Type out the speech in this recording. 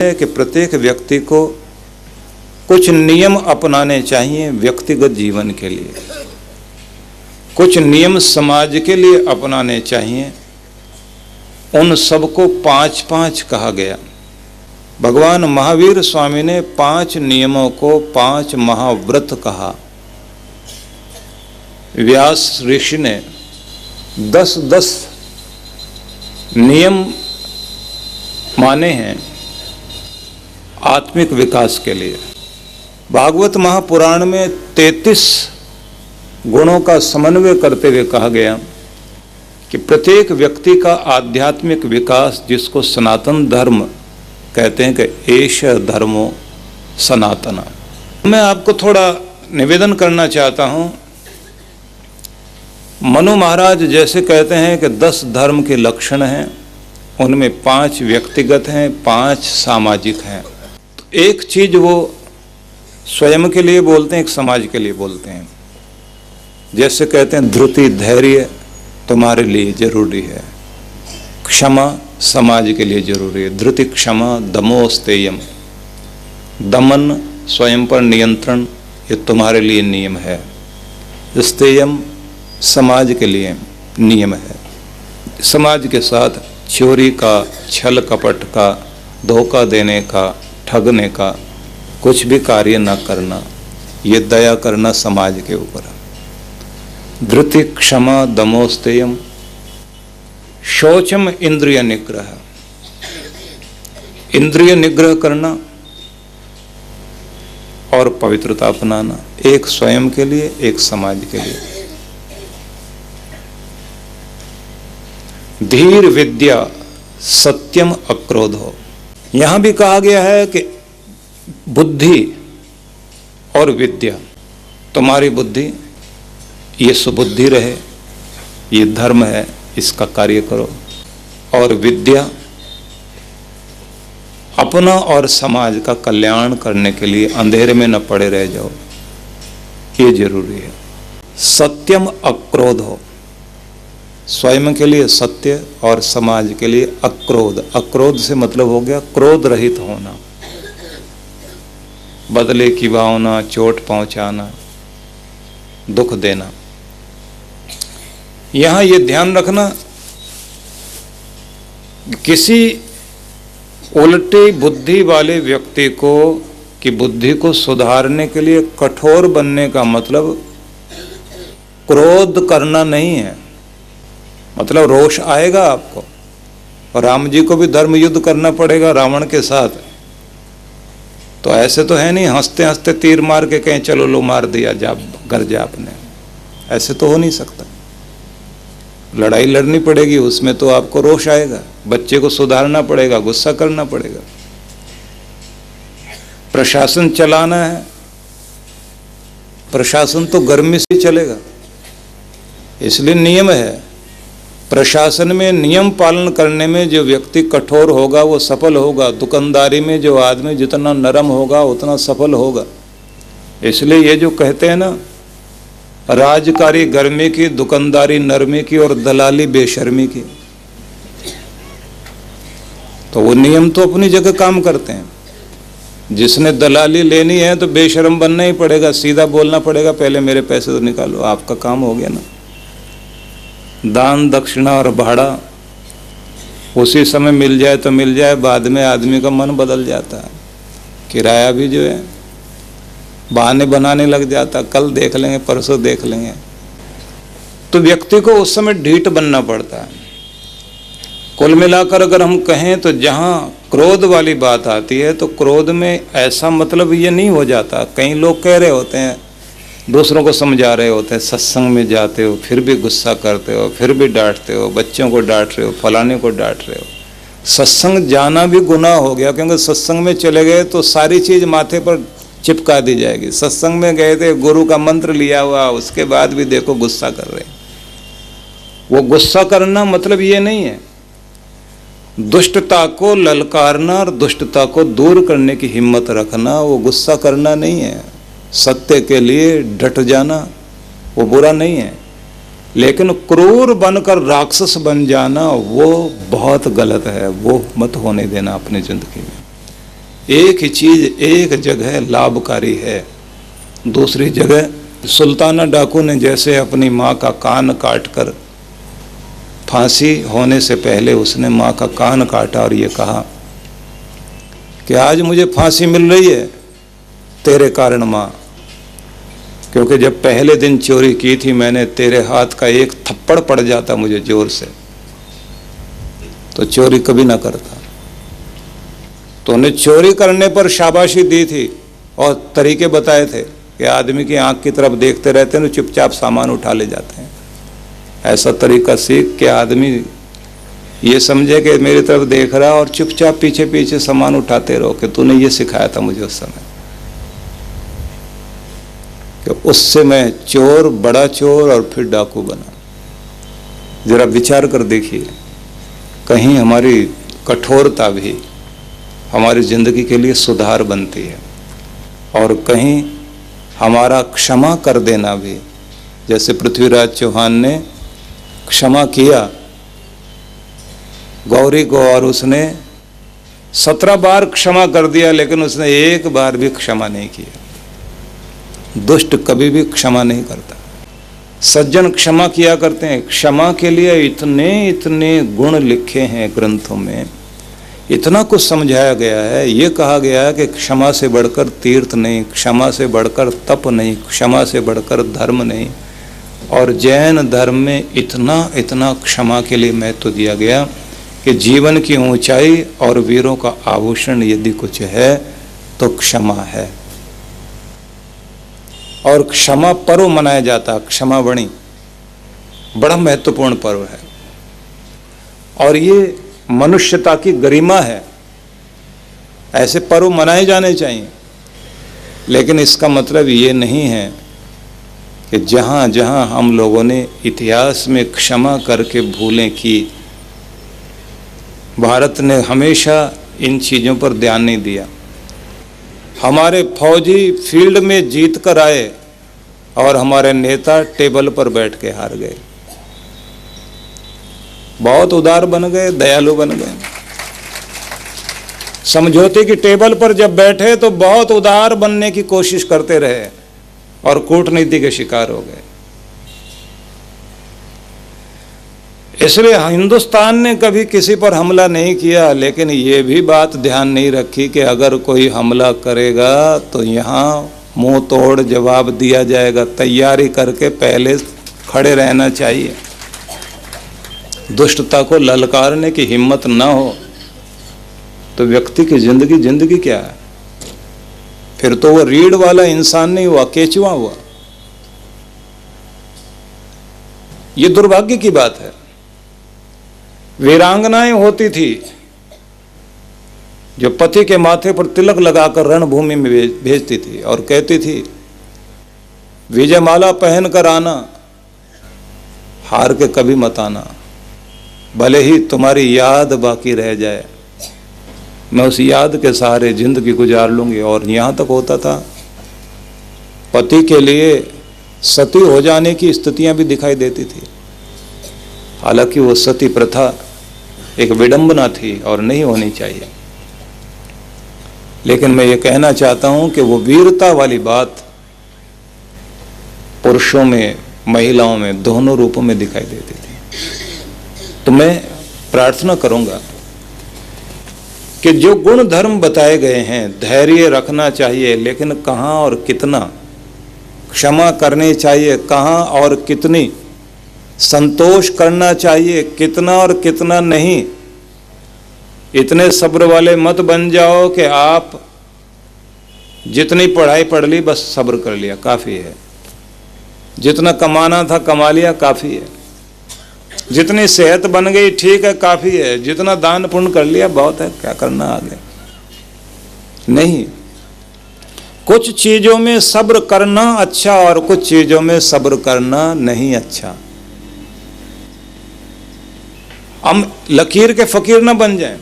है कि प्रत्येक व्यक्ति को कुछ नियम अपनाने चाहिए व्यक्तिगत जीवन के लिए, कुछ नियम समाज के लिए अपनाने चाहिए। उन सबको 5-5 कहा गया। भगवान महावीर स्वामी ने 5 नियमों को 5 महाव्रत कहा। व्यास ऋषि ने 10-10 नियम माने हैं आत्मिक विकास के लिए। भागवत महापुराण में 33 गुणों का समन्वय करते हुए कहा गया कि प्रत्येक व्यक्ति का आध्यात्मिक विकास, जिसको सनातन धर्म कहते हैं कि एष धर्मो सनातना। मैं आपको थोड़ा निवेदन करना चाहता हूँ। मनु महाराज जैसे कहते हैं कि 10 धर्म के लक्षण हैं, उनमें 5 व्यक्तिगत हैं, 5 सामाजिक हैं। तो एक चीज वो स्वयं के लिए बोलते हैं, एक समाज के लिए बोलते हैं। जैसे कहते हैं धृति, धैर्य तुम्हारे लिए जरूरी है, क्षमा समाज के लिए जरूरी है। धृति, क्षमा, दमोस्तेयम, दमन, स्वयं पर नियंत्रण, ये तुम्हारे लिए नियम है। स्तेयम समाज के लिए नियम है। समाज के साथ चोरी का, छल कपट का, धोखा देने का, ठगने का कुछ भी कार्य न करना, ये दया करना समाज के ऊपर है। धृति, क्षमा, दमोस्तेयम, शौचम इंद्रिय निग्रह, इंद्रिय निग्रह करना और पवित्रता अपनाना, एक स्वयं के लिए, एक समाज के लिए। धीर विद्या सत्यम अक्रोधो, यहां भी कहा गया है कि बुद्धि और विद्या, तुम्हारी बुद्धि ये सुबुद्धि रहे, ये धर्म है, इसका कार्य करो। और विद्या अपना और समाज का कल्याण करने के लिए अंधेरे में न पड़े रह जाओ, ये जरूरी है। सत्यम अक्रोध हो, स्वयं के लिए सत्य और समाज के लिए अक्रोध। अक्रोध से मतलब हो गया क्रोध रहित होना, बदले की भावना, चोट पहुंचाना, दुख देना। यहां ये ध्यान रखना, किसी उल्टी बुद्धि वाले व्यक्ति को की बुद्धि को सुधारने के लिए कठोर बनने का मतलब क्रोध करना नहीं है। मतलब रोष आएगा आपको, और राम जी को भी धर्म युद्ध करना पड़ेगा रावण के साथ। तो ऐसे तो है नहीं हंसते हंसते तीर मार के कहीं चलो लो मार दिया, जा कर जा आपने, ऐसे तो हो नहीं सकता। लड़ाई लड़नी पड़ेगी, उसमें तो आपको रोष आएगा, बच्चे को सुधारना पड़ेगा, गुस्सा करना पड़ेगा। प्रशासन चलाना है, प्रशासन तो गर्मी से चलेगा, इसलिए नियम है। प्रशासन में नियम पालन करने में जो व्यक्ति कठोर होगा वो सफल होगा। दुकानदारी में जो आदमी जितना नरम होगा उतना सफल होगा। इसलिए ये जो कहते हैं ना, राजकारी गर्मी की, दुकानदारी नरमी की और दलाली बेशर्मी की, तो वो नियम तो अपनी जगह काम करते हैं। जिसने दलाली लेनी है तो बेशर्म बनना ही पड़ेगा, सीधा बोलना पड़ेगा, पहले मेरे पैसे तो निकालो, आपका काम हो गया ना। दान दक्षिणा और भाड़ा उसी समय मिल जाए तो मिल जाए, बाद में आदमी का मन बदल जाता है। किराया भी जो है बहाने बनाने लग जाता, कल देख लेंगे, परसों देख लेंगे। तो व्यक्ति को उस समय ढीठ बनना पड़ता है। कुल मिलाकर अगर हम कहें तो जहाँ क्रोध वाली बात आती है तो क्रोध में ऐसा मतलब ये नहीं हो जाता। कई लोग कह रहे होते हैं, दूसरों को समझा रहे होते हैं, सत्संग में जाते हो फिर भी गुस्सा करते हो, फिर भी डांटते हो, बच्चों को डांट रहे हो, फलाने को डांट रहे हो। सत्संग जाना भी गुनाह हो गया, क्योंकि सत्संग में चले गए तो सारी चीज माथे पर चिपका दी जाएगी। सत्संग में गए थे, गुरु का मंत्र लिया हुआ, उसके बाद भी देखो गुस्सा कर रहे हैं। वो गुस्सा करना मतलब ये नहीं है। दुष्टता को ललकारना और दुष्टता को दूर करने की हिम्मत रखना, वो गुस्सा करना नहीं है। सत्य के लिए डट जाना वो बुरा नहीं है, लेकिन क्रूर बनकर राक्षस बन जाना वो बहुत गलत है। वो मत होने देना अपनी जिंदगी में। एक ही चीज एक जगह लाभकारी है, दूसरी जगह। सुल्ताना डाकू ने जैसे अपनी माँ का कान काटकर, फांसी होने से पहले उसने माँ का कान काटा और ये कहा कि आज मुझे फांसी मिल रही है तेरे कारण माँ, क्योंकि जब पहले दिन चोरी की थी मैंने, तेरे हाथ का एक थप्पड़ पड़ जाता मुझे जोर से तो चोरी कभी ना करता। तो उन्हें चोरी करने पर शाबाशी दी थी और तरीके बताए थे कि आदमी की आंख की तरफ देखते रहते हैं तो चुपचाप सामान उठा ले जाते हैं। ऐसा तरीका सीख के आदमी ये समझे कि मेरी तरफ देख रहा और चुपचाप पीछे पीछे सामान उठाते रहो, कि तूने ये सिखाया था मुझे उस समय, कि उससे मैं चोर, बड़ा चोर और फिर डाकू बना। जरा विचार कर देखिए, कहीं हमारी कठोरता भी हमारी जिंदगी के लिए सुधार बनती है और कहीं हमारा क्षमा कर देना भी, जैसे पृथ्वीराज चौहान ने क्षमा किया गौरी को और उसने 17 बार क्षमा कर दिया, लेकिन उसने एक बार भी क्षमा नहीं किया। दुष्ट कभी भी क्षमा नहीं करता, सज्जन क्षमा किया करते हैं। क्षमा के लिए इतने इतने गुण लिखे हैं ग्रंथों में, इतना कुछ समझाया गया है। ये कहा गया है कि क्षमा से बढ़कर तीर्थ नहीं, क्षमा से बढ़कर तप नहीं, क्षमा से बढ़कर धर्म नहीं। और जैन धर्म में इतना इतना क्षमा के लिए महत्व दिया गया कि जीवन की ऊंचाई और वीरों का आभूषण यदि कुछ है तो क्षमा है। और क्षमा पर्व मनाया जाता, क्षमावणी बड़ा महत्वपूर्ण पर्व है और ये मनुष्यता की गरिमा है। ऐसे पर्व मनाए जाने चाहिए, लेकिन इसका मतलब ये नहीं है कि जहाँ जहाँ हम लोगों ने इतिहास में क्षमा करके भूलें की, भारत ने हमेशा इन चीज़ों पर ध्यान नहीं दिया। हमारे फौजी फील्ड में जीत कर आए और हमारे नेता टेबल पर बैठ के हार गए। बहुत उदार बन गए, दयालु बन गए। समझौते की टेबल पर जब बैठे तो बहुत उदार बनने की कोशिश करते रहे और कूटनीति के शिकार हो गए। इसलिए हिंदुस्तान ने कभी किसी पर हमला नहीं किया, लेकिन ये भी बात ध्यान नहीं रखी कि अगर कोई हमला करेगा तो यहाँ मुंह तोड़ जवाब दिया जाएगा। तैयारी करके पहले खड़े रहना चाहिए। दुष्टता को ललकारने की हिम्मत ना हो तो व्यक्ति की जिंदगी क्या है? फिर तो वो रीढ़ वाला इंसान नहीं हुआ, केचुआ हुआ। ये दुर्भाग्य की बात है। वीरांगनाएं होती थी जो पति के माथे पर तिलक लगाकर रणभूमि में भेजती थी और कहती थी विजयमाला पहनकर आना, हार के कभी मत आना, भले ही तुम्हारी याद बाकी रह जाए, मैं उस याद के सहारे जिंदगी गुजार लूंगी। और यहां तक होता था पति के लिए सती हो जाने की स्थितियां भी दिखाई देती थी। हालांकि वो सती प्रथा एक विडंबना थी और नहीं होनी चाहिए, लेकिन मैं ये कहना चाहता हूं कि वो वीरता वाली बात पुरुषों में महिलाओं में दोनों रूपों में दिखाई देती थी। तो मैं प्रार्थना करूंगा कि जो गुण धर्म बताए गए हैं, धैर्य रखना चाहिए लेकिन कहाँ और कितना, क्षमा करनी चाहिए कहाँ और कितनी, संतोष करना चाहिए कितना और कितना नहीं। इतने सब्र वाले मत बन जाओ कि आप जितनी पढ़ाई पढ़ ली बस सब्र कर लिया काफ़ी है, जितना कमाना था कमा लिया काफ़ी है, जितनी सेहत बन गई ठीक है काफ़ी है, जितना दान पुण्य कर लिया बहुत है, क्या करना आगे। नहीं, कुछ चीज़ों में सब्र करना अच्छा और कुछ चीज़ों में सब्र करना नहीं अच्छा। हम लकीर के फकीर ना बन जाएं।